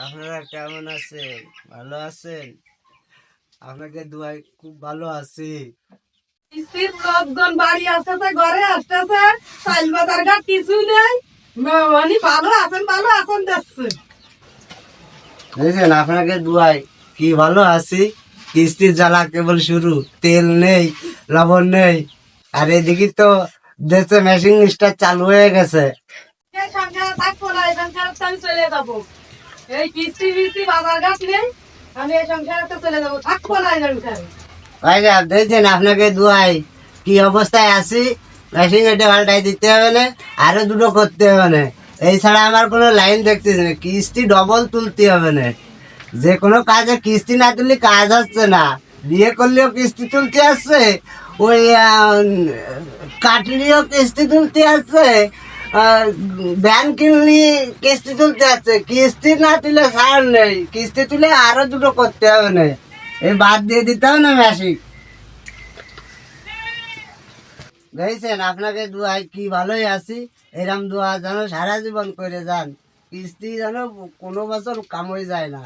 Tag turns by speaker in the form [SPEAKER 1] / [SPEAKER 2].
[SPEAKER 1] আপনারা কেমন আছেন? ভালো আছেন? আপনাকে দুয়ায় খুব ভালো আছি।
[SPEAKER 2] স্ত্রীর লোকজন বাড়ি আসতেছে, ঘরে আসতেছে, চাইল বাজার ঘাট কিছু নেই। মানে ভালো আছেন দেখছে।
[SPEAKER 1] বুঝলেন, আপনাকে দুয়ায় কি ভালো আছি। কিস্তির জ্বালা কেবল শুরু, তেল নেই, লবণ নেই। আর এদিকে তো দেশে মেশিন স্টার চালু হয়ে গেছে।
[SPEAKER 2] এই সংসারে থাকবো না, এই সংসারে তো আমি চলে যাবো। এই কিস্তি ফিস্তি বাজার ঘাট নেই, আমি এই সংসারে চলে যাবো, থাকবো না এই সংসারে।
[SPEAKER 1] ভাইরা দেখছেন, আপনাকে দুয়ায় কি অবস্থায় আছি। মেশিন এটা পাল্টাই দিতে হবে না, আরো দুটো করতে হবে না। এই ছাড়া আমার কোনো লাইন দেখতেছি না, কিস্তি ডবল তুলতে হবে না। যে কোনো কাজে কিস্তি না তুললে কাজ হচ্ছে না। বিয়ে করলেও কিস্তি তুলতে আসছে, ওই কাটলেও কিস্তি তুলতে আসছে, ভ্যান কিনলি কিস্তি তুলতে আসছে। কিস্তি না তুলে ছাড় নেই, কিস্তি তুলে আরো দুটো করতে হবে না। এই বাদ দিয়ে দিতে হবে না মেশিন। দেখছেন, আপনাকে দুয়াই কি ভালোই আছি। এরম দোয়া যেন সারা জীবন করে যান, কিস্তি যেন কোনো বছর কামড়ে যায় না।